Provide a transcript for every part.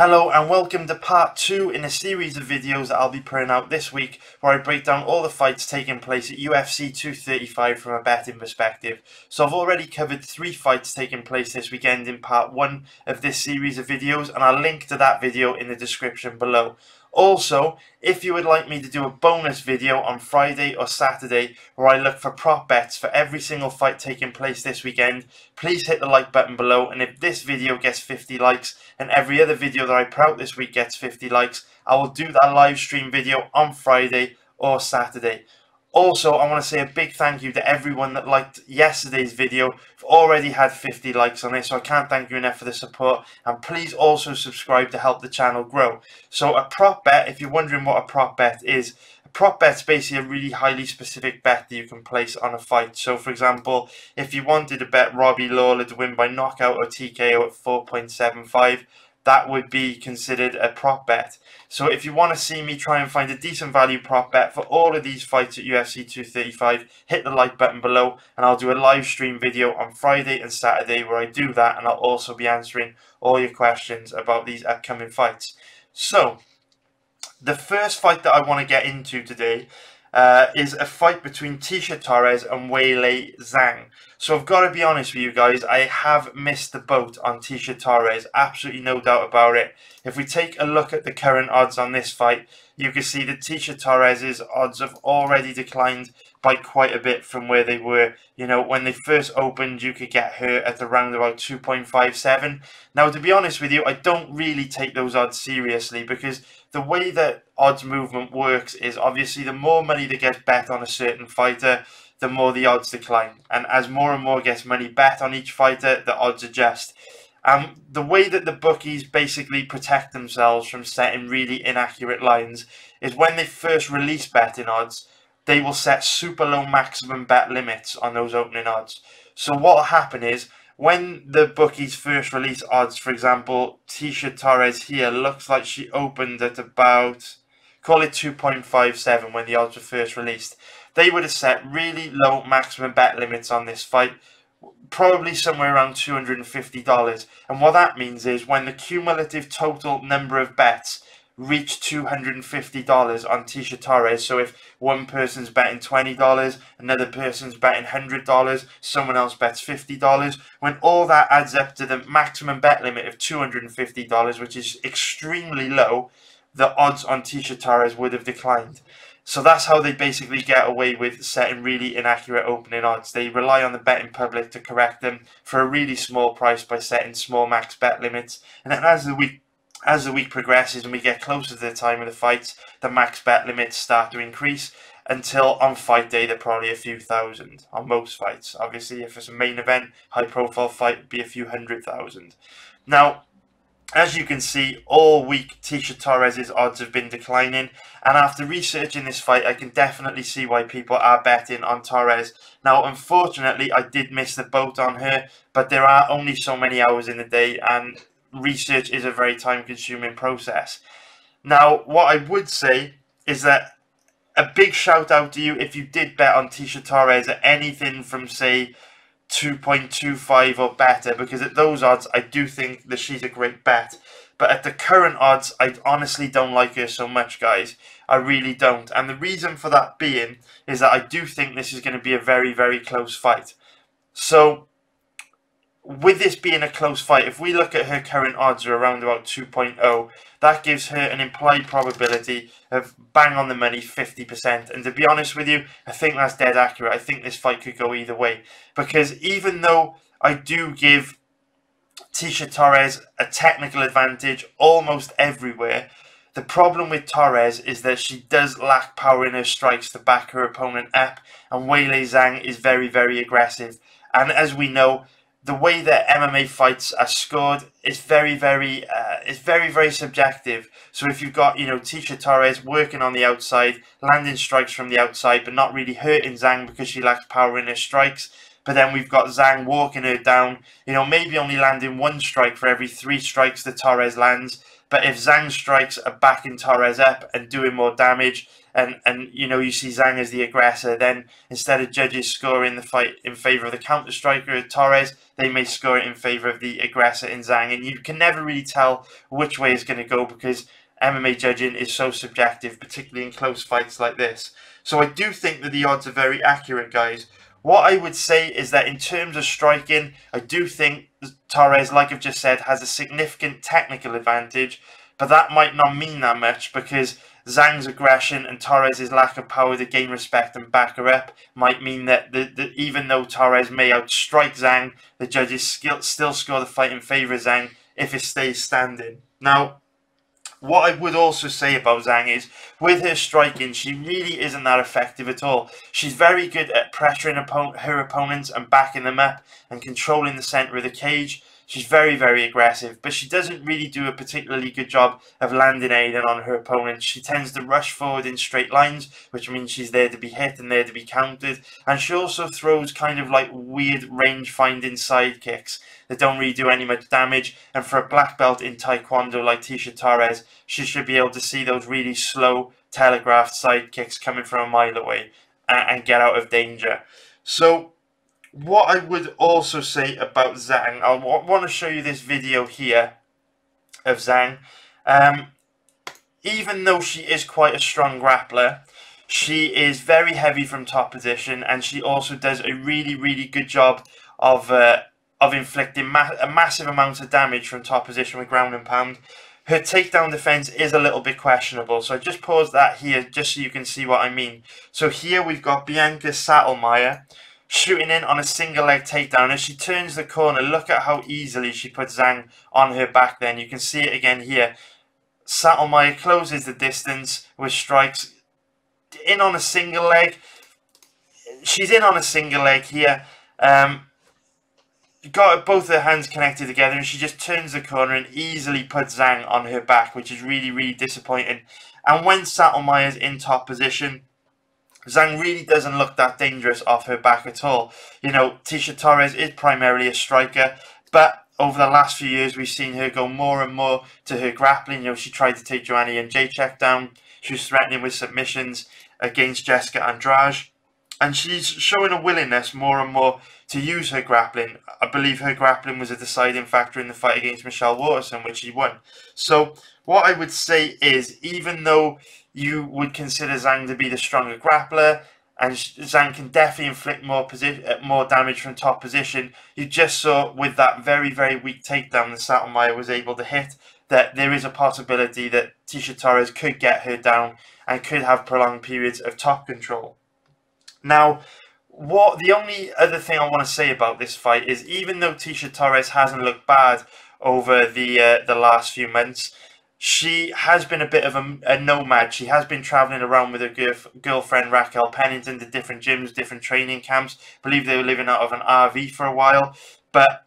Hello and welcome to part 2 in a series of videos that I'll be putting out this week, where I break down all the fights taking place at UFC 235 from a betting perspective. So I've already covered 3 fights taking place this weekend in part 1 of this series of videos, and I'll link to that video in the description below. Also, if you would like me to do a bonus video on Friday or Saturday where I look for prop bets for every single fight taking place this weekend, please hit the like button below, and if this video gets 50 likes and every other video that I put out this week gets 50 likes, I will do that live stream video on Friday or Saturday. Also, I want to say a big thank you to everyone that liked yesterday's video. I've already had 50 likes on it, so I can't thank you enough for the support. And please also subscribe to help the channel grow. So a prop bet, if you're wondering what a prop bet is, a prop bet's basically a really highly specific bet that you can place on a fight. So for example, if you wanted to bet Lawler to win by knockout or TKO at 4.75, that would be considered a prop bet. So if you want to see me try and find a decent value prop bet for all of these fights at UFC 235, hit the like button below, and I'll do a live stream video on Friday and Saturday where I do that, and I'll also be answering all your questions about these upcoming fights. So the first fight that I want to get into today is a fight between Torres and Zhang. So I've got to be honest with you guys, I have missed the boat on Torres, absolutely no doubt about it. If we take a look at the current odds on this fight, you can see that Torres' odds have already declined by quite a bit from where they were. You know, when they first opened, you could get her at around about 2.57. Now, to be honest with you, I don't really take those odds seriously, because the way that odds movement works is obviously the more money that gets bet on a certain fighter, the more the odds decline. And as more and more gets money bet on each fighter, the odds adjust. The way that the bookies basically protect themselves from setting really inaccurate lines is when they first release betting odds, they will set super low maximum bet limits on those opening odds. So what will happen is, when the bookies first release odds, for example, Torres here looks like she opened at about, call it 2.57 when the odds were first released. They would have set really low maximum bet limits on this fight, probably somewhere around $250. And what that means is, when the cumulative total number of bets reach $250 on Torres, so if one person's betting $20, another person's betting $100, someone else bets $50, when all that adds up to the maximum bet limit of $250, which is extremely low, the odds on Torres would have declined. So that's how they basically get away with setting really inaccurate opening odds. They rely on the betting public to correct them for a really small price by setting small max bet limits. And then as the week progresses and we get closer to the time of the fights, the max bet limits start to increase until on fight day they're probably a few thousand on most fights. Obviously, if it's a main event, high profile fight, it'd be a few 100,000. Now, as you can see, all week Torres' odds have been declining, and after researching this fight, I can definitely see why people are betting on Torres. Now, unfortunately, I did miss the boat on her, but there are only so many hours in the day, and research is a very time-consuming process. Now, what I would say is that a big shout out to you if you did bet on Torres at anything from, say, 2.25 or better, because at those odds I do think that she's a great bet. But at the current odds, I honestly don't like her so much, guys. I really don't. And the reason for that being is that I do think this is going to be a very, very close fight. So with this being a close fight, if we look at her current odds are around about 2.0, that gives her an implied probability of bang on the money 50%. And to be honest with you, I think that's dead accurate. I think this fight could go either way. Because even though I do give Torres a technical advantage almost everywhere, the problem with Torres is that she does lack power in her strikes to back her opponent up. And Zhang is very, very aggressive. And as we know, the way that MMA fights are scored is very, very subjective. So if you've got, Torres working on the outside, landing strikes from the outside, but not really hurting Zhang because she lacks power in her strikes, but then we've got Zhang walking her down, you know, maybe only landing 1 strike for every 3 strikes that Torres lands. But if Zhang strikes are backing Torres up and doing more damage, and you know, you see Zhang as the aggressor, then instead of judges scoring the fight in favour of the counter striker Torres, they may score it in favour of the aggressor in Zhang. And you can never really tell which way it's going to go, because MMA judging is so subjective, particularly in close fights like this. So I do think that the odds are very accurate, guys. What I would say is that in terms of striking, I do think Torres, like I've just said, has a significant technical advantage, but that might not mean that much, because Zhang's aggression and Torres' lack of power to gain respect and back her up might mean that even though Torres may outstrike Zhang, the judges still score the fight in favour of Zhang if it stays standing. Now, what I would also say about Zhang is, with her striking, she really isn't that effective at all. She's very good at pressuring her opponents and backing them up and controlling the centre of the cage. She's very, very aggressive, but she doesn't really do a particularly good job of landing anything on her opponents. She tends to rush forward in straight lines, which means she's there to be hit and there to be countered. And she also throws kind of like weird range-finding side kicks that don't really do any much damage. And for a black belt in Taekwondo like Tecia Torres, she should be able to see those really slow, telegraphed side kicks coming from a mile away and get out of danger. So what I would also say about Zhang, I want to show you this video here of Zhang. Even though she is quite a strong grappler, she is very heavy from top position, and she also does a really, really good job of inflicting a massive amount of damage from top position with ground and pound. Her takedown defense is a little bit questionable, so I just pause that here just so you can see what I mean. So here we've got Bianca Sattelmayer shooting in on a single leg takedown. As she turns the corner, look at how easily she puts Zhang on her back then. You can see it again here. Sattelmayer closes the distance with strikes in on a single leg. She's in on a single leg here. Got both her hands connected together, and she just turns the corner and easily puts Zhang on her back, which is really, really disappointing. And when Sattelmayer's in top position, Zhang really doesn't look that dangerous off her back at all. You know, Tecia Torres is primarily a striker, but over the last few years, we've seen her go more and more to her grappling. You know, she tried to take Joanna Jędrzejczyk down. She was threatening with submissions against Jessica Andrade. And she's showing a willingness more and more to use her grappling. I believe her grappling was a deciding factor in the fight against Michelle Waterson, which she won. So what I would say is, even though you would consider Zhang to be the stronger grappler, and Zhang can definitely inflict more damage from top position, you just saw with that very, very weak takedown that Sattelmayer was able to hit, that there is a possibility that Tecia Torres could get her down and could have prolonged periods of top control. Now, the only other thing I want to say about this fight is, even though Tecia Torres hasn't looked bad over the last few months, she has been a bit of a nomad. She has been travelling around with her girlfriend Raquel Pennington to different gyms, different training camps. I believe they were living out of an RV for a while. But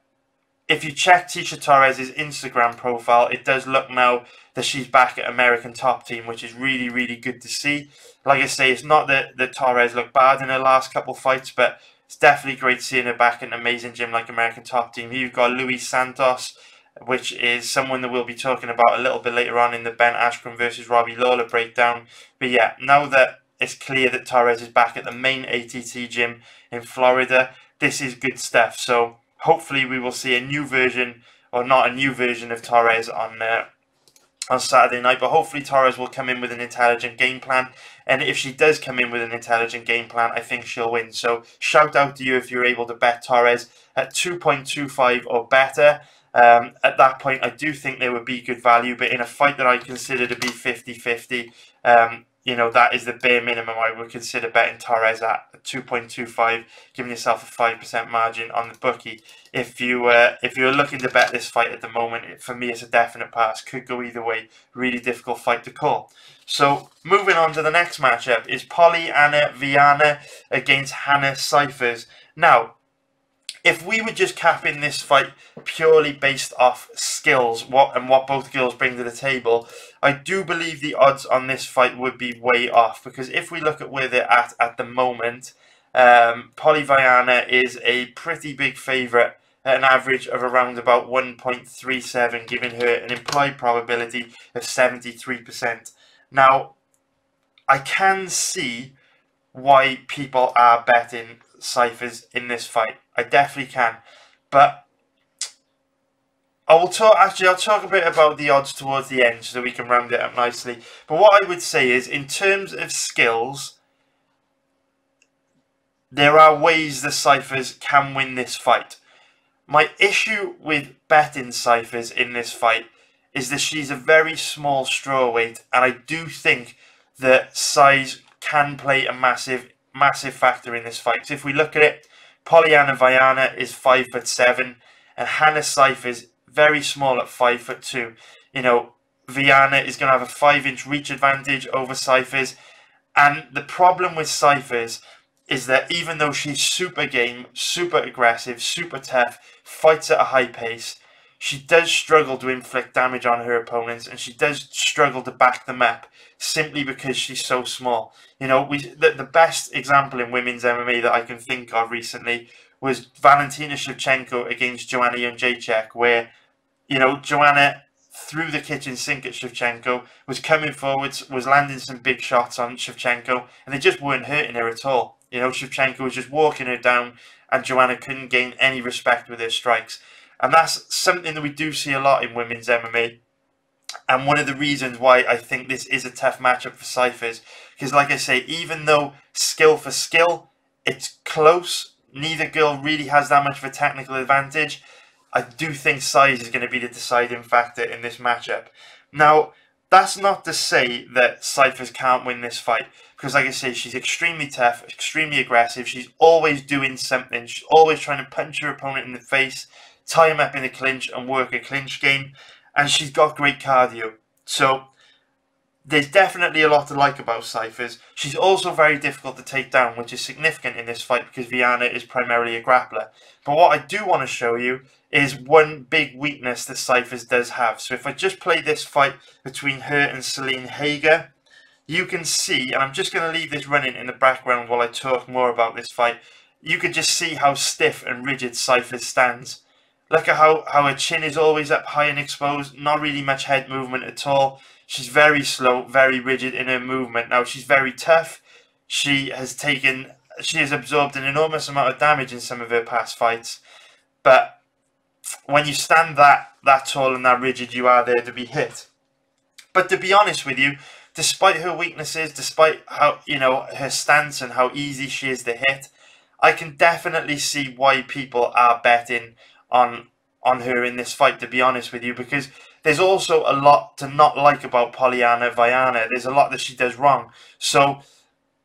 if you check Tecia Torres' Instagram profile, it does look now that she's back at American Top Team, which is really, really good to see. Like I say, it's not that Torres looked bad in her last couple fights, but it's definitely great seeing her back in an amazing gym like American Top Team. Here you've got Luis Santos, which is someone that we'll be talking about a little bit later on in the Ben Askren versus Robbie Lawler breakdown. But yeah, now that it's clear that Torres is back at the main ATT gym in Florida, this is good stuff. So hopefully we will see a new version, or not a new version of Torres on Saturday night, but hopefully Torres will come in with an intelligent game plan. And if she does come in with an intelligent game plan, I think she'll win. So shout out to you if you're able to bet Torres at 2.25 or better. At that point, I do think there would be good value, but in a fight that I consider to be 50-50, you know, that is the bare minimum I would consider betting Torres at 2.25, giving yourself a 5% margin on the bookie. If you're looking to bet this fight at the moment, for me it's a definite pass. Could go either way. Really difficult fight to call. So moving on to the next matchup is Polyana Viana against Hannah Cifers. Now, if we were just capping this fight purely based off skills, what both girls bring to the table, I do believe the odds on this fight would be way off. Because if we look at where they're at the moment, Viana is a pretty big favourite at an average of around about 1.37, giving her an implied probability of 73%. Now, I can see why people are betting Cifers in this fight. I definitely can. But I'll talk a bit about the odds towards the end so we can round it up nicely. But what I would say is, in terms of skills, there are ways the Cifers can win this fight. My issue with betting Cifers in this fight is that she's a very small strawweight, and I do think that size can play a massive factor in this fight. So if we look at it, Viana is 5'7", and Hannah Cifers very small at 5'2". You know, Viana is going to have a 5-inch reach advantage over Cifers, and the problem with Cifers is that even though she's super game, super aggressive, super tough, fights at a high pace, she does struggle to inflict damage on her opponents, and she does struggle to back them up simply because she's so small. You know, the best example in women's MMA that I can think of recently was Valentina Shevchenko against Joanna Jędrzejczyk, where, you know, Joanna threw the kitchen sink at Shevchenko, was coming forwards, was landing some big shots on Shevchenko, and they just weren't hurting her at all. You know, Shevchenko was just walking her down, and Joanna couldn't gain any respect with her strikes. And that's something that we do see a lot in women's MMA. And one of the reasons why I think this is a tough matchup for Cifers, because like I say, even though skill for skill, it's close, neither girl really has that much of a technical advantage, I do think size is going to be the deciding factor in this matchup. Now, that's not to say that Cifers can't win this fight, because like I say, she's extremely tough, extremely aggressive, she's always doing something, she's always trying to punch her opponent in the face, tie him up in the clinch and work a clinch game, and she's got great cardio. So there's definitely a lot to like about Cifers. She's also very difficult to take down, which is significant in this fight because Viana is primarily a grappler. But what I do want to show you is one big weakness that Cifers does have. So if I just play this fight between her and Celine Hager, you can see, and I'm just going to leave this running in the background while I talk more about this fight, you can just see how stiff and rigid Cifers stands. Look at how her chin is always up high and exposed, not really much head movement at all. She's very slow, very rigid in her movement. Now, she's very tough. She has absorbed an enormous amount of damage in some of her past fights. But when you stand that tall and that rigid, you are there to be hit. But to be honest with you, despite her weaknesses, despite how, you know, her stance and how easy she is to hit, I can definitely see why people are betting on her in this fight, to be honest with you, because there's also a lot to not like about Viana. There's a lot that she does wrong. So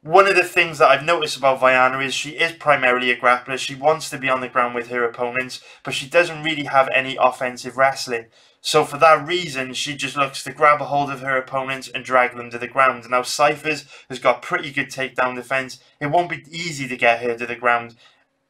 one of the things that I've noticed about Viana is she is primarily a grappler. She wants to be on the ground with her opponents, but she doesn't really have any offensive wrestling. So for that reason, she just looks to grab a hold of her opponents and drag them to the ground. Now, Cifers has got pretty good takedown defense. It won't be easy to get her to the ground,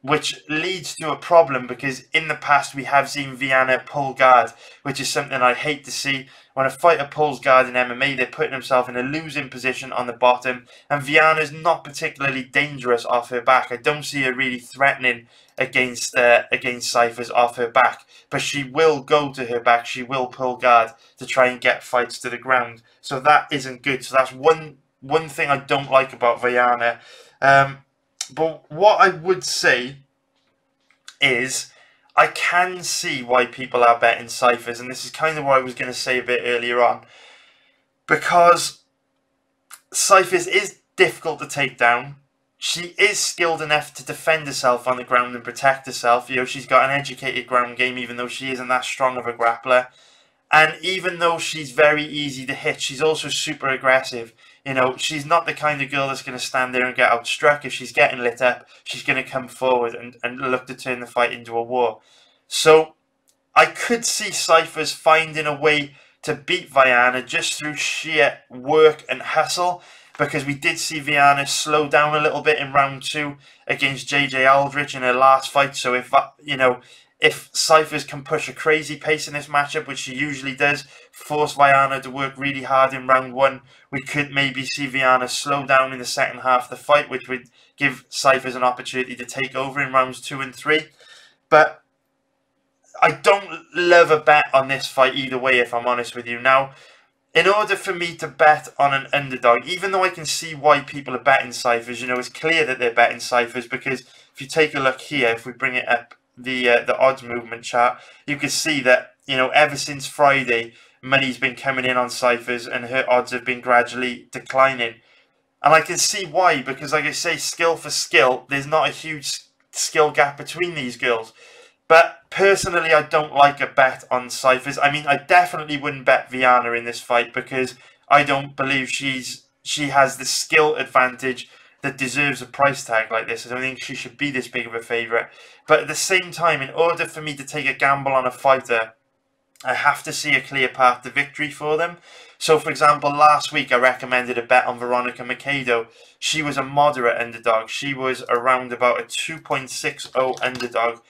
which leads to a problem because in the past we have seen Viana pull guard, which is something I hate to see. When a fighter pulls guard in MMA, they're putting themselves in a losing position on the bottom, and Viana's not particularly dangerous off her back. I don't see her really threatening against Cifers off her back, but she will go to her back, she will pull guard to try and get fights to the ground. So that isn't good. So that's one thing I don't like about Viana. But what I would say is I can see why people are betting Cifers, and this is kind of what I was going to say a bit earlier on. Because Cifers is difficult to take down. She is skilled enough to defend herself on the ground and protect herself. You know, she's got an educated ground game, even though she isn't that strong of a grappler. And even though she's very easy to hit, she's also super aggressive. You know, she's not the kind of girl that's going to stand there and get outstruck. If she's getting lit up, she's going to come forward and look to turn the fight into a war. So I could see Cifers finding a way to beat Viana just through sheer work and hustle, because we did see Viana slow down a little bit in round 2 against JJ Aldrich in her last fight. So if, you know, if Cifers can push a crazy pace in this matchup, which she usually does, force Viana to work really hard in round 1, we could maybe see Viana slow down in the second half of the fight, which would give Cifers an opportunity to take over in rounds 2 and 3. But I don't love a bet on this fight either way, if I'm honest with you. Now, in order for me to bet on an underdog, even though I can see why people are betting Cifers, you know, it's clear that they're betting Cifers, because if you take a look here, if we bring it up, the odds movement chart, you can see that, you know, ever since Friday, money's been coming in on Cifers and her odds have been gradually declining. And I can see why, because like I say, skill for skill, there's not a huge skill gap between these girls. But personally, I don't like a bet on Cifers. I mean, I definitely wouldn't bet Viana in this fight, because I don't believe she has the skill advantage that deserves a price tag like this. I don't think she should be this big of a favourite. But at the same time, in order for me to take a gamble on a fighter, I have to see a clear path to victory for them. So, for example, last week I recommended a bet on Veronica Macedo. She was a moderate underdog. She was around about a 2.60 underdog,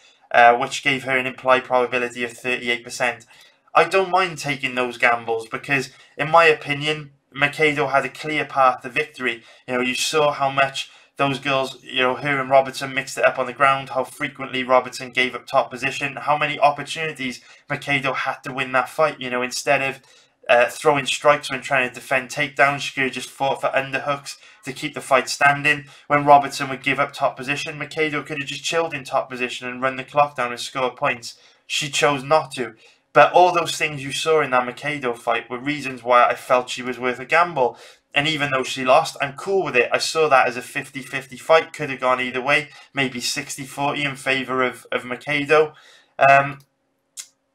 which gave her an implied probability of 38%. I don't mind taking those gambles because, in my opinion, Macedo had a clear path to victory. You know, you saw how much those girls, you know, her and Robertson mixed it up on the ground, how frequently Robertson gave up top position, how many opportunities Macedo had to win that fight. You know, instead of throwing strikes when trying to defend takedowns, she could have just fought for underhooks to keep the fight standing. When Robertson would give up top position, Macedo could have just chilled in top position and run the clock down and score points. She chose not to. But all those things you saw in that Macedo fight were reasons why I felt she was worth a gamble. And even though she lost, I'm cool with it. I saw that as a 50-50 fight. Could have gone either way. Maybe 60-40 in favour of Macedo.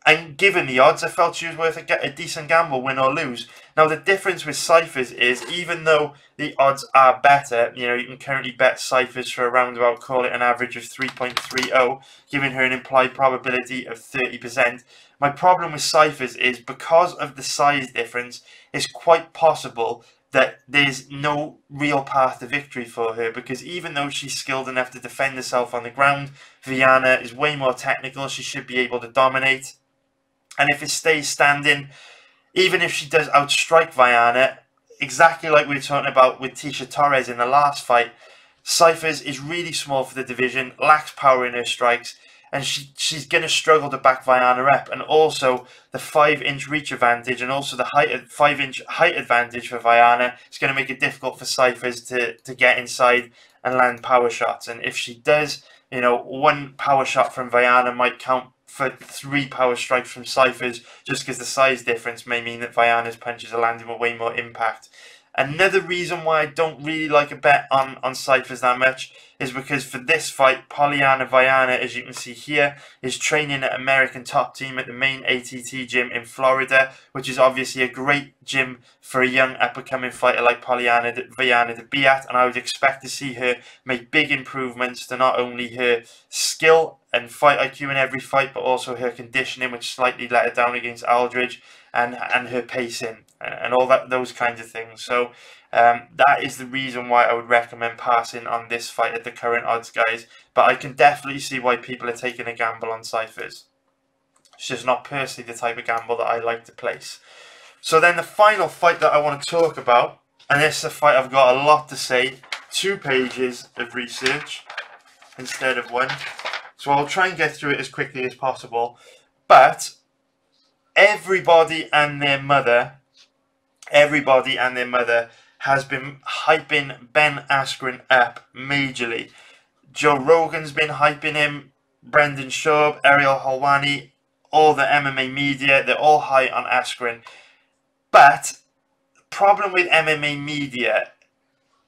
And given the odds, I felt she was worth a decent gamble, win or lose. Now, the difference with Cifers is, even though the odds are better, you know, you can currently bet Cifers for around about, call it an average of 3.30, giving her an implied probability of 30%. My problem with Cifers is, because of the size difference, it's quite possible that there's no real path to victory for her, because even though she's skilled enough to defend herself on the ground, Viana is way more technical. She should be able to dominate. And if it stays standing, even if she does outstrike Viana, exactly like we were talking about with Tisha Torres in the last fight, Cifers is really small for the division, lacks power in her strikes, and she's going to struggle to back Viana up. And also the 5-inch reach advantage, and also the 5-inch height advantage for Viana is going to make it difficult for Cifers to get inside and land power shots. And if she does, you know, one power shot from Viana might count for 3 power strikes from Cifers, just because the size difference may mean that Viana's punches are landing with way more impact. Another reason why I don't really like a bet on Cifers that much is because for this fight, Polyana Viana, as you can see here, is training at American Top Team at the main ATT gym in Florida, which is obviously a great gym for a young up-and-coming fighter like Polyana Viana to be at, and I would expect to see her make big improvements to not only her skill and fight IQ in every fight, but also her conditioning, which slightly let her down against Aldridge, and her pacing and all those kinds of things. So that is the reason why I would recommend passing on this fight at the current odds, guys. But I can definitely see why people are taking a gamble on Cifers. It's just not personally the type of gamble that I like to place. So then the final fight that I want to talk about, and this is a fight I've got a lot to say, 2 pages of research instead of 1. So I'll try and get through it as quickly as possible. But everybody and their mother has been hyping Ben Askren up majorly. Joe Rogan's been hyping him, Brendan Schaub, Ariel Helwani, all the MMA media, they're all high on Askren. But the problem with MMA media,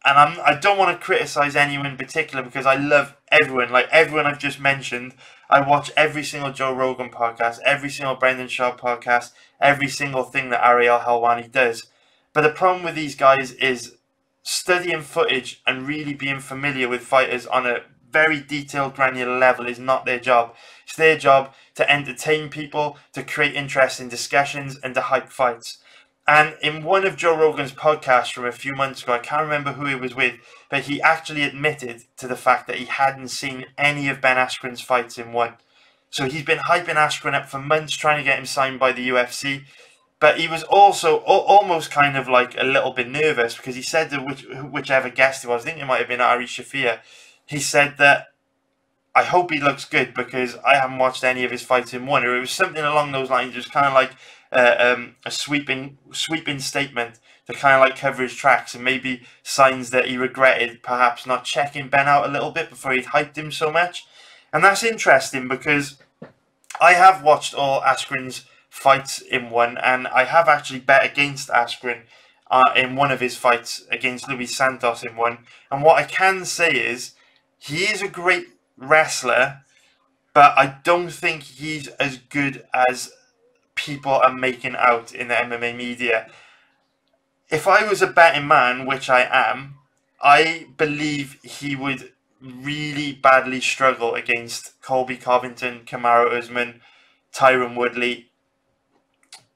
and I don't want to criticize anyone in particular because I love everyone, like everyone I've just mentioned. I watch every single Joe Rogan podcast, every single Brendan Schaub podcast, every single thing that Ariel Helwani does. But the problem with these guys is studying footage and really being familiar with fighters on a very detailed, granular level is not their job. It's their job to entertain people, to create interesting discussions, and to hype fights. And in one of Joe Rogan's podcasts from a few months ago, I can't remember who he was with, but he actually admitted to the fact that he hadn't seen any of Ben Askren's fights in one. So he's been hyping Askren up for months, trying to get him signed by the UFC. But he was also almost kind of like a little bit nervous, because he said that whichever guest it was, I think it might have been Ari Shafir, he said that, I hope he looks good because I haven't watched any of his fights in one. Or it was something along those lines. It was kind of like a sweeping statement to kind of like cover his tracks, and maybe signs that he regretted perhaps not checking Ben out a little bit before he'd hyped him so much. And that's interesting because I have watched all Askren's fights in one, and I have actually bet against Askren in one of his fights against Luis Santos in one. And what I can say is he is a great wrestler, but I don't think he's as good as people are making out in the MMA media. If I was a betting man, which I am, I believe he would really badly struggle against Colby Covington, Kamaru Usman, Tyron Woodley,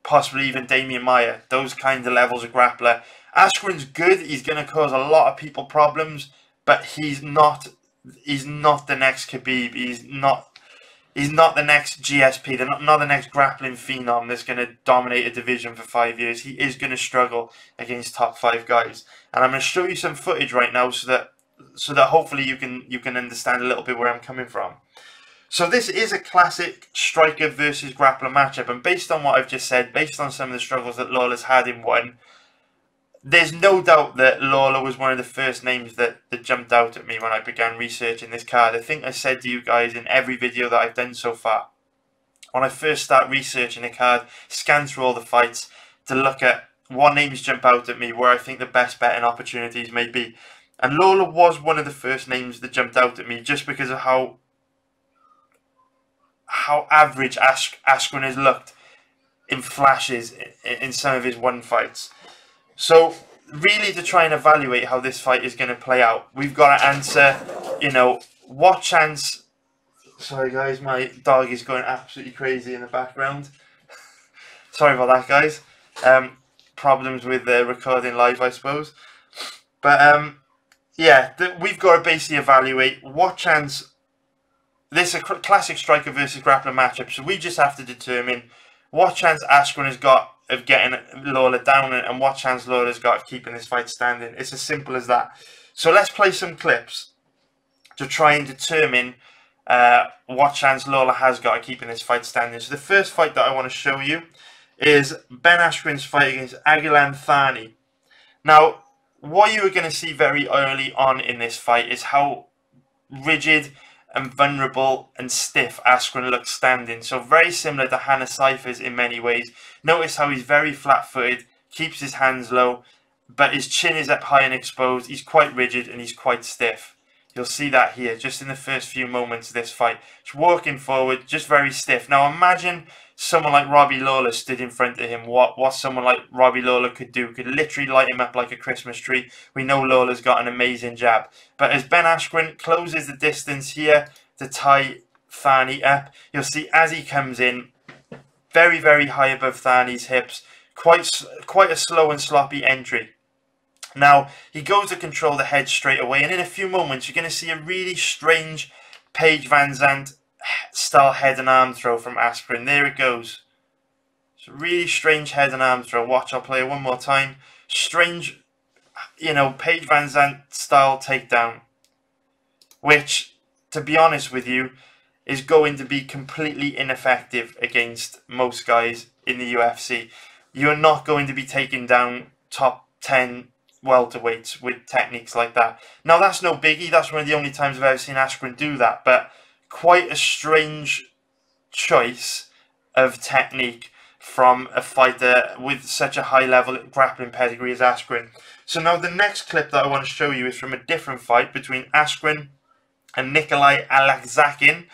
possibly even Damian Maia. Those kinds of levels of grappler. Askren's good. He's going to cause a lot of people problems, but he's not the next Khabib. He's not the next GSP. They're not the next grappling phenom that's going to dominate a division for 5 years. He is going to struggle against top 5 guys. And I'm going to show you some footage right now so that hopefully you can understand a little bit where I'm coming from. So this is a classic striker versus grappler matchup, and based on what I've just said, based on some of the struggles that Lawler's had in one, there's no doubt that Lawler was one of the first names that jumped out at me when I began researching this card. I think I said to you guys in every video that I've done so far, when I first start researching a card, scan through all the fights to look at what names jump out at me, where I think the best betting opportunities may be. And Lawler was one of the first names that jumped out at me, just because of how average Askren has looked in flashes in some of his one fights. So really, to try and evaluate how this fight is going to play out, we've got to answer, what chance... Sorry guys, my dog is going absolutely crazy in the background. Sorry about that, guys. Problems with recording live, I suppose. But yeah, we've got to basically evaluate what chance... This is a classic striker versus grappler matchup, so we just have to determine what chance Askren has got of getting Lawler down and what chance Lawler's got of keeping this fight standing. It's as simple as that. So let's play some clips to try and determine what chance Lawler has got of keeping this fight standing. So the first fight that I want to show you is Ben Askren's fight against Aguilan Thani. Now, what you are going to see very early on in this fight is how rigid and vulnerable and stiff Askren looks standing. So very similar to Hannah Cifers in many ways. Notice how he's very flat-footed, keeps his hands low, but his chin is up high and exposed. He's quite rigid and he's quite stiff. You'll see that here, just in the first few moments of this fight. He's walking forward, just very stiff. Now imagine someone like Robbie Lawler stood in front of him. What someone like Robbie Lawler could do. Could literally light him up like a Christmas tree. We know Lawler's got an amazing jab. But as Ben Askren closes the distance here to tie Thani up, you'll see as he comes in, very, very high above Thani's hips. Quite a slow and sloppy entry. Now, he goes to control the head straight away, and in a few moments you're going to see a really strange Paige Van Zandt style head and arm throw from Askren. There it goes. It's a really strange head and arm throw. Watch, I'll play it one more time. Strange, Paige Van Zandt style takedown, which, to be honest with you, is going to be completely ineffective against most guys in the UFC. You're not going to be taking down top 10 welterweights with techniques like that. Now, that's no biggie. That's one of the only times I've ever seen Askren do that, but quite a strange choice of technique from a fighter with such a high level grappling pedigree as Askren. So now the next clip that I want to show you is from a different fight between Askren and Nikolai Alaksakin.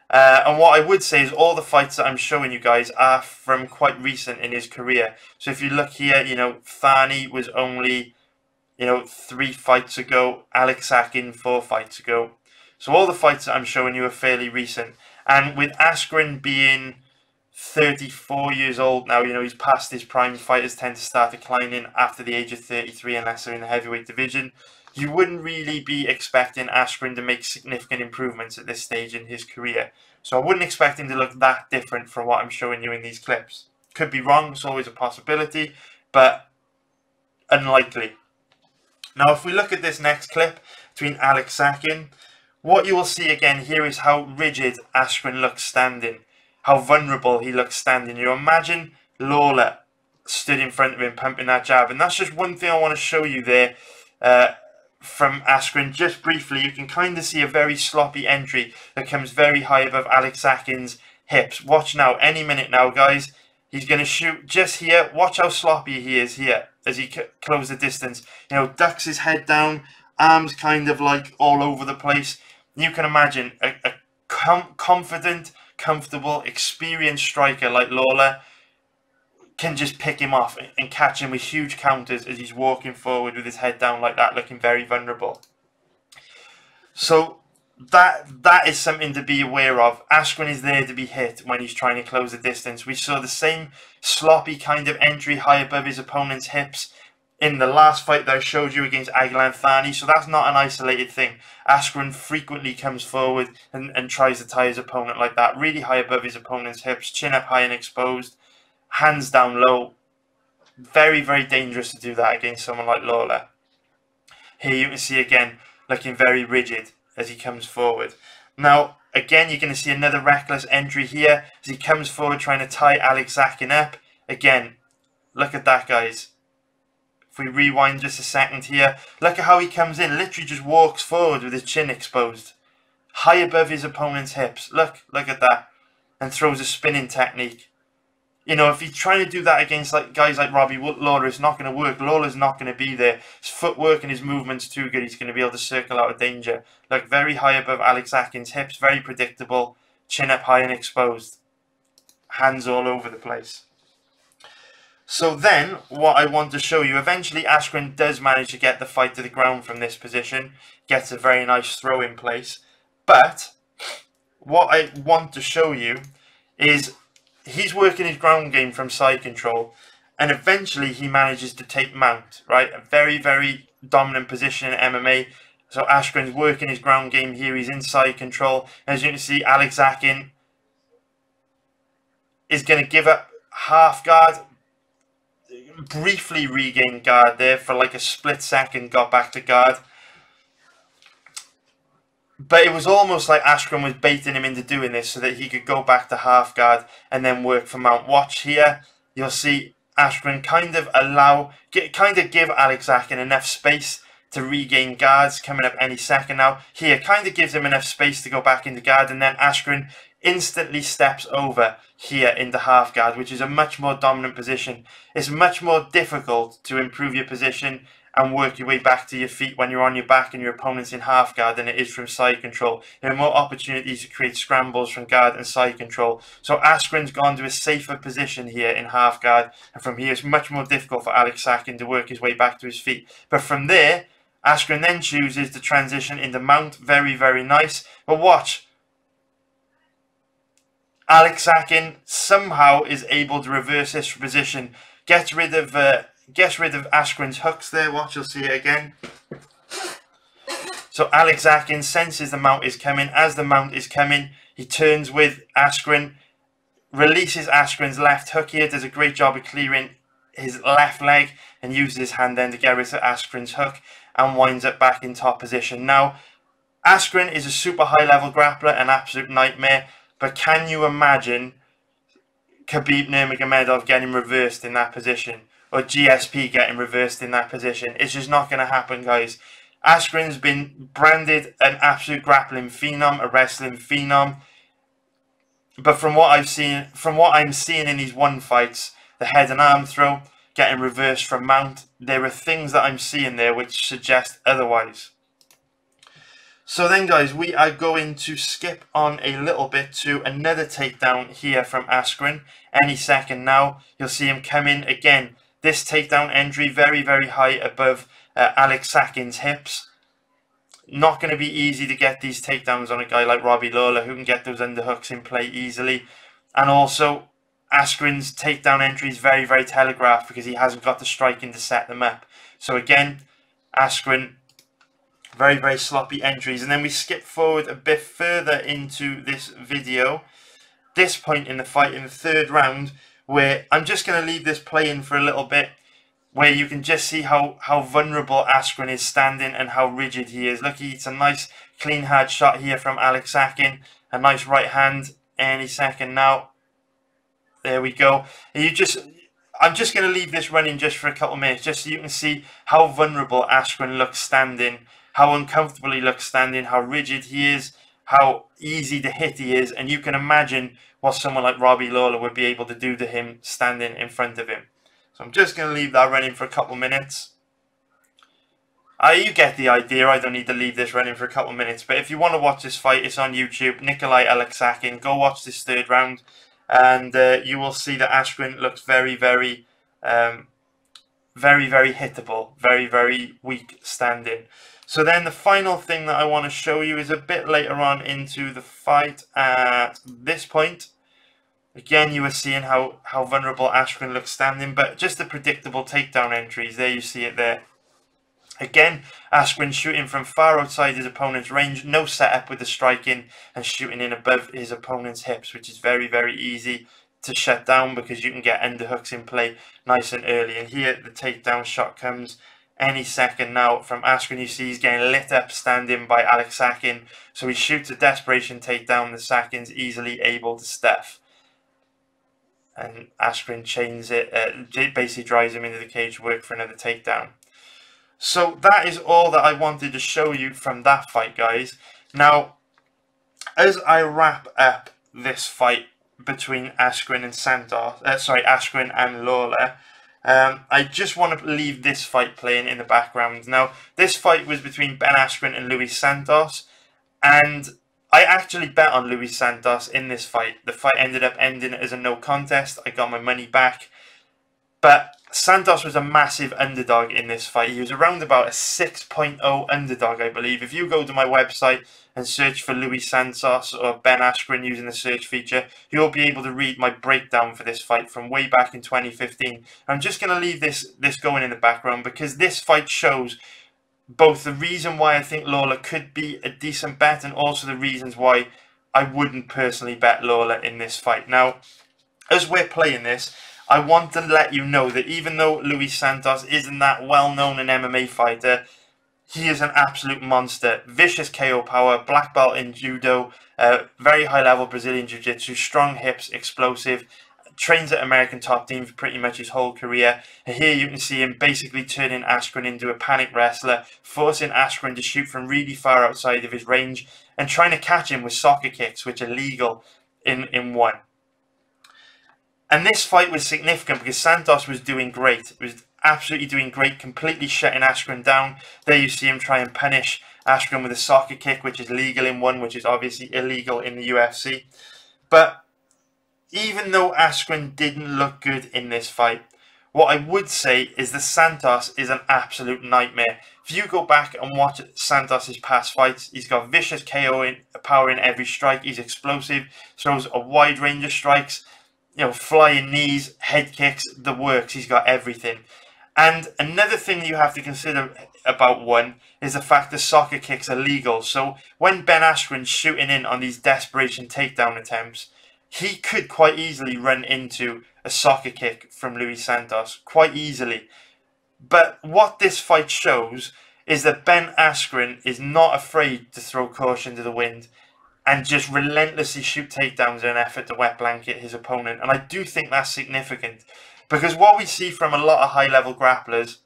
And what I would say is all the fights that I'm showing you guys are from quite recent in his career. So if you look here, Thani was only, 3 fights ago, Alaksakin 4 fights ago. So all the fights that I'm showing you are fairly recent. And with Askren being 34 years old now, he's past his prime. Fighters tend to start declining after the age of 33 unless they're in the heavyweight division. You wouldn't really be expecting Askren to make significant improvements at this stage in his career. So I wouldn't expect him to look that different from what I'm showing you in these clips. Could be wrong, it's always a possibility, but unlikely. Now, if we look at this next clip between Askren, what you will see again here is how rigid Askren looks standing, how vulnerable he looks standing. You imagine Lawler stood in front of him pumping that jab, and that's just one thing I want to show you there from Askren. Just briefly, you can kind of see a very sloppy entry that comes very high above Askren's hips. Watch now, any minute now, guys. He's going to shoot just here. Watch how sloppy he is here as he closes the distance. You know, ducks his head down, arms kind of like all over the place. You can imagine a confident, comfortable, experienced striker like Lawler can just pick him off and catch him with huge counters as he's walking forward with his head down like that, looking very vulnerable. So that is something to be aware of. Askren is there to be hit when he's trying to close the distance. We saw the same sloppy kind of entry high above his opponent's hips in the last fight that I showed you against Askren, so that's not an isolated thing. Askren frequently comes forward and tries to tie his opponent like that, really high above his opponent's hips, chin up high and exposed, hands down low. Very, very dangerous to do that against someone like Lawler. Here you can see again, looking very rigid as he comes forward. Now, again, you're going to see another reckless entry here as he comes forward trying to tie Askren up. Again, look at that, guys. If we rewind just a second here, look at how he comes in, literally just walks forward with his chin exposed, high above his opponent's hips. Look at that. And throws a spinning technique. You know, if he's trying to do that against guys like Lawler, it's not going to work. Lawler's not going to be there. His footwork and his movement's too good. He's going to be able to circle out of danger. Look, very high above Askren's hips, very predictable, chin up high and exposed, hands all over the place. So then, what I want to show you, eventually Askren does manage to get the fight to the ground from this position, gets a very nice throw in place. But what I want to show you is he's working his ground game from side control, and eventually he manages to take mount, right? A very, very dominant position in MMA. So Askren's working his ground game here. He's in side control. As you can see, Askren is going to give up half guard, briefly regained guard there for like a split second, got back to guard. But it was almost like Askren was baiting him into doing this so that he could go back to half guard and then work for mount. Watch here, you'll see Askren kind of give Askren enough space to regain guards coming up any second now. Here, kind of gives him enough space to go back into guard, and then Askren instantly steps over here into half guard, which is a much more dominant position. It's much more difficult to improve your position and work your way back to your feet when you're on your back and your opponent's in half guard than it is from side control. There are more opportunities to create scrambles from guard and side control. So Askren's gone to a safer position here in half guard, and from here it's much more difficult for Askren to work his way back to his feet. But from there, Askren then chooses to transition into mount. Very, very nice. But watch. Askren somehow is able to reverse this position, gets rid of Askren's hooks there. Watch, you'll see it again. So Askren senses the mount is coming. As the mount is coming, he turns with Askren, releases Askren's left hook here, does a great job of clearing his left leg, and uses his hand then to get rid of Askren's hook, and winds up back in top position. Now, Askren is a super high level grappler, an absolute nightmare, but can you imagine Khabib Nurmagomedov getting reversed in that position, or GSP getting reversed in that position? It's just not going to happen, guys. Askren's been branded an absolute grappling phenom, a wrestling phenom, but from what I'm seeing in these one fights, the head and arm throw, getting reversed from mount, there are things that I'm seeing there which suggest otherwise. So then, guys, we are going to skip on a little bit to another takedown here from Askren. Any second now, you'll see him come in again. This takedown entry very, very high above Askren's hips. Not going to be easy to get these takedowns on a guy like Lawler, who can get those underhooks in play easily. And also, Askren's takedown entry is very, very telegraphed because he hasn't got the striking to set them up. So again, Askren, very, very sloppy entries. And then we skip forward a bit further into this video. This point in the fight, in the third round, where I'm just going to leave this playing for a little bit, where you can just see how vulnerable Askren is standing and how rigid he is. Look, it's a nice clean hard shot here from Askren. A nice right hand any second now. There we go. I'm just going to leave this running just for a couple of minutes, just so you can see how vulnerable Askren looks standing, how uncomfortable he looks standing, how rigid he is, how easy to hit he is, and you can imagine what someone like Robbie Lawler would be able to do to him standing in front of him. So I'm just going to leave that running for a couple of minutes. You get the idea. I don't need to leave this running for a couple of minutes, but if you want to watch this fight, it's on YouTube. Nikolai Askren. Go watch this third round, and you will see that Askren looks very, very hittable, very weak standing. So then the final thing that I want to show you is a bit later on into the fight. At this point, again, you were seeing how vulnerable Askren looks standing, but just the predictable takedown entries. There you see it there. Again, Askren shooting from far outside his opponent's range, no setup with the striking, and shooting in above his opponent's hips, which is very, very easy to shut down because you can get underhooks in play nice and early. And here the takedown shot comes any second now from Askren. You see he's getting lit up standing by Askren, so he shoots a desperation takedown. The Sakin's easily able to stuff, and Askren chains it, basically drives him into the cage, work for another takedown. So that is all that I wanted to show you from that fight, guys. Now, as I wrap up this fight between Askren and Askren and Lawler, I just want to leave this fight playing in the background. Now, this fight was between Ben Askren and Luis Santos, and I actually bet on Luis Santos in this fight. The fight ended up ending as a no contest. I got my money back, but Santos was a massive underdog in this fight. He was around about a 6.0 underdog, I believe. If you go to my website and search for Luis Santos or Ben Askren using the search feature, you'll be able to read my breakdown for this fight from way back in 2015. I'm just going to leave this going in the background because this fight shows both the reason why I think Lawler could be a decent bet and also the reasons why I wouldn't personally bet Lawler in this fight. Now, as we're playing this, I want to let you know that even though Luis Santos isn't that well-known an MMA fighter, he is an absolute monster. Vicious KO power, black belt in judo, very high-level Brazilian jiu-jitsu, strong hips, explosive, trains at American top teams pretty much his whole career. And here you can see him basically turning Askren into a panic wrestler, forcing Askren to shoot from really far outside of his range and trying to catch him with soccer kicks, which are legal in one. And this fight was significant because Santos was doing great. It was absolutely doing great, completely shutting Askren down. There you see him try and punish Askren with a soccer kick, which is legal in one, which is obviously illegal in the UFC. But even though Askren didn't look good in this fight, what I would say is that Santos is an absolute nightmare. If you go back and watch Santos' past fights, he's got vicious KO power in every strike. He's explosive, throws a wide range of strikes. You know, flying knees, head kicks, the works. He's got everything. And another thing you have to consider about one is the fact that soccer kicks are legal. So when Ben Askren's shooting in on these desperation takedown attempts, he could quite easily run into a soccer kick from Luis Santos. Quite easily. But what this fight shows is that Ben Askren is not afraid to throw caution to the wind and just relentlessly shoot takedowns in an effort to wet blanket his opponent. And I do think that's significant. Because what we see from a lot of high-level grapplers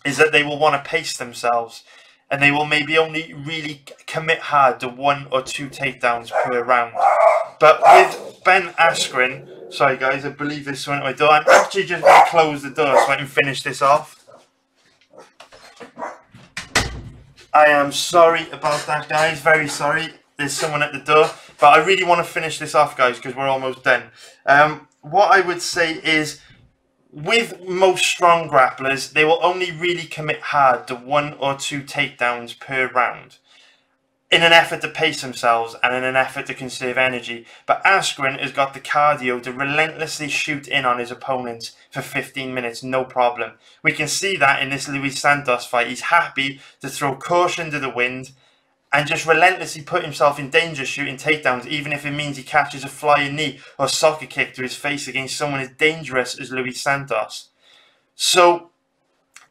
is that they will want to pace themselves. And they will maybe only really commit hard to 1 or 2 takedowns per round. But with Ben Askren... Sorry guys, I believe there's someone at my door. I'm actually just going to close the door so I can finish this off. I am sorry about that, guys. Very sorry. There's someone at the door, but I really want to finish this off, guys, because we're almost done. What I would say is, with most strong grapplers, they will only really commit hard to 1 or 2 takedowns per round in an effort to pace themselves and in an effort to conserve energy. But Askren has got the cardio to relentlessly shoot in on his opponents for 15 minutes, no problem. We can see that in this Luis Santos fight. He's happy to throw caution to the wind and just relentlessly put himself in danger shooting takedowns, even if it means he catches a flying knee or soccer kick to his face against someone as dangerous as Luis Santos. So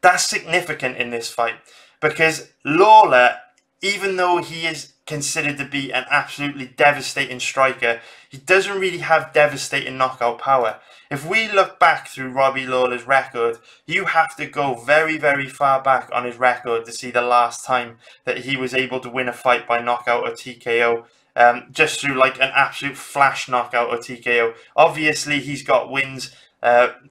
that's significant in this fight, because Lawler, even though he is considered to be an absolutely devastating striker, he doesn't really have devastating knockout power. If we look back through Robbie Lawler's record, you have to go very, very far back on his record to see the last time that he was able to win a fight by knockout or TKO, just through like an absolute flash knockout or TKO. Obviously, he's got wins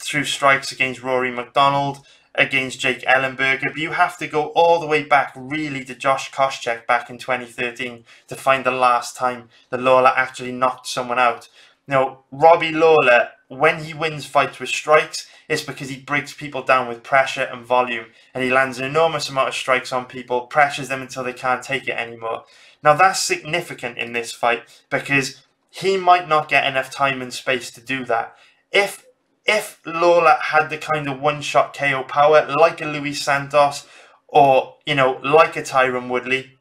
through strikes against Rory McDonald, against Jake Ellenberger, but you have to go all the way back really to Josh Koscheck back in 2013 to find the last time that Lawler actually knocked someone out. Now, Robbie Lawler, when he wins fights with strikes, it's because he breaks people down with pressure and volume, and he lands an enormous amount of strikes on people, pressures them until they can't take it anymore. Now, that's significant in this fight because he might not get enough time and space to do that. If Lawler had the kind of one-shot KO power like a Luis Santos or, you know, like a Tyron Woodley,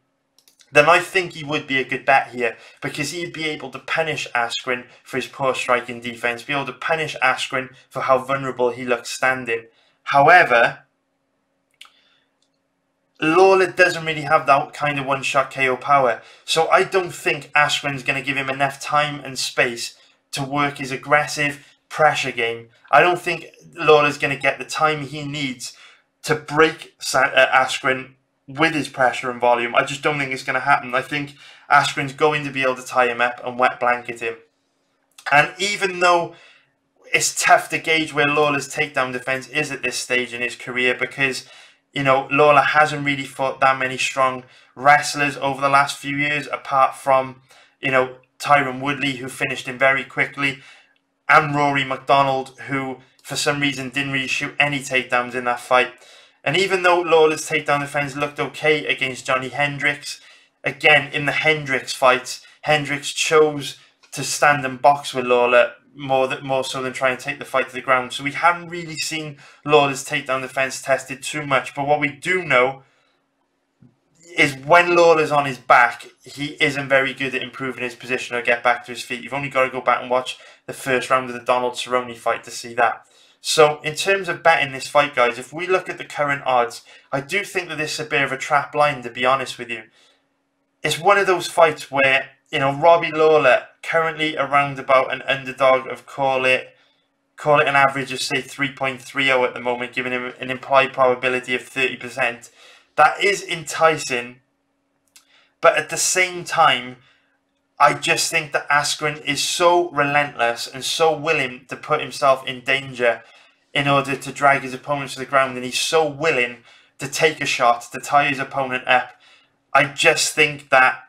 then I think he would be a good bet here, because he'd be able to punish Askren for his poor striking defense, be able to punish Askren for how vulnerable he looks standing. However, Lawler doesn't really have that kind of one-shot KO power, so I don't think Askren's going to give him enough time and space to work his aggressive pressure game. I don't think Lawler's going to get the time he needs to break Askren with his pressure and volume. I just don't think it's going to happen. I think Askren's going to be able to tie him up and wet blanket him. And even though it's tough to gauge where Lawler's takedown defense is at this stage in his career, because, you know, Lawler hasn't really fought that many strong wrestlers over the last few years, apart from, you know, Tyron Woodley, who finished him very quickly, and Rory McDonald, who for some reason didn't really shoot any takedowns in that fight. And even though Lawler's takedown defense looked okay against Johnny Hendricks, again, in the Hendricks fights, Hendricks chose to stand and box with Lawler more so than try and take the fight to the ground. So we haven't really seen Lawler's takedown defense tested too much. But what we do know is when Lawler's on his back, he isn't very good at improving his position or get back to his feet. You've only got to go back and watch the first round of the Donald Cerrone fight to see that. So in terms of betting this fight, guys, if we look at the current odds, I do think that this is a bit of a trap line, to be honest with you. It's one of those fights where, you know, Robbie Lawler currently around about an underdog of call it an average of say 3.30 at the moment, giving him an implied probability of 30%. That is enticing, but at the same time, I just think that Askren is so relentless and so willing to put himself in danger in order to drag his opponents to the ground, and he's so willing to take a shot, to tie his opponent up. I just think that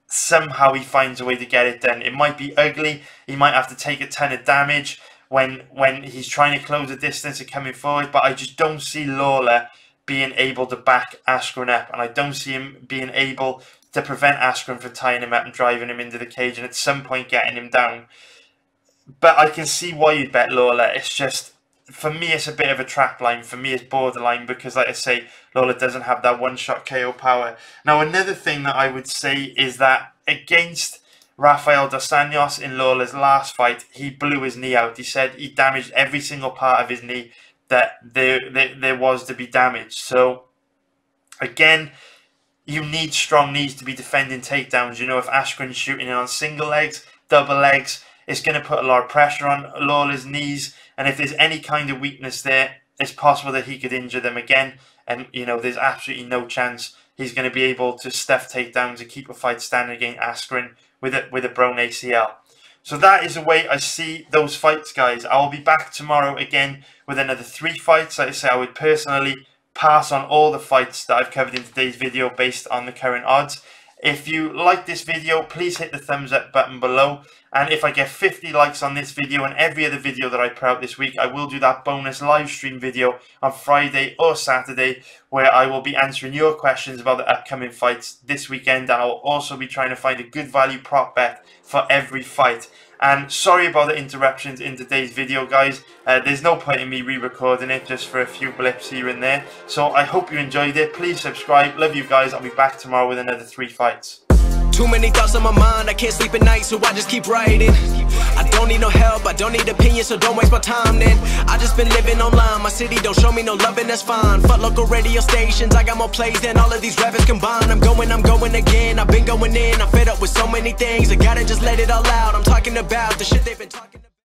somehow he finds a way to get it done. It might be ugly, he might have to take a ton of damage when he's trying to close the distance and coming forward, but I just don't see Lawler being able to back Askren up, and I don't see him being able to prevent Askren from tying him up and driving him into the cage and at some point getting him down. But I can see why you'd bet Lawler. It's just, for me, it's a bit of a trap line. For me, it's borderline because, like I say, Lawler doesn't have that one-shot KO power. Now, another thing that I would say is that against Rafael dos Anjos in Lawler's last fight, he blew his knee out. He said he damaged every single part of his knee that there was to be damaged. So, again, you need strong knees to be defending takedowns. You know, if Askren's shooting in on single legs, double legs, it's going to put a lot of pressure on Lawler's knees. And if there's any kind of weakness there, it's possible that he could injure them again. And, you know, there's absolutely no chance he's going to be able to stuff takedowns and keep a fight standing against Askren with a broken ACL. So that is the way I see those fights, guys. I'll be back tomorrow again with another 3 fights. Like I say, I would personally pass on all the fights that I've covered in today's video based on the current odds. If you like this video, please hit the thumbs up button below. And if I get 50 likes on this video and every other video that I put out this week, I will do that bonus live stream video on Friday or Saturday where I will be answering your questions about the upcoming fights this weekend. And I'll also be trying to find a good value prop bet for every fight. And sorry about the interruptions in today's video, guys. There's no point in me re-recording it just for a few blips here and there. So I hope you enjoyed it. Please subscribe. Love you guys. I'll be back tomorrow with another 3 fights. Too many thoughts on my mind, I can't sleep at night, so I just keep writing. I don't need no help, I don't need opinions, so don't waste my time then. I just been living online, my city don't show me no love and that's fine. Fuck local radio stations, I got more plays than all of these rappers combined. I'm going again, I've been going in, I'm fed up with so many things. I gotta just let it all out, I'm talking about the shit they've been talking about.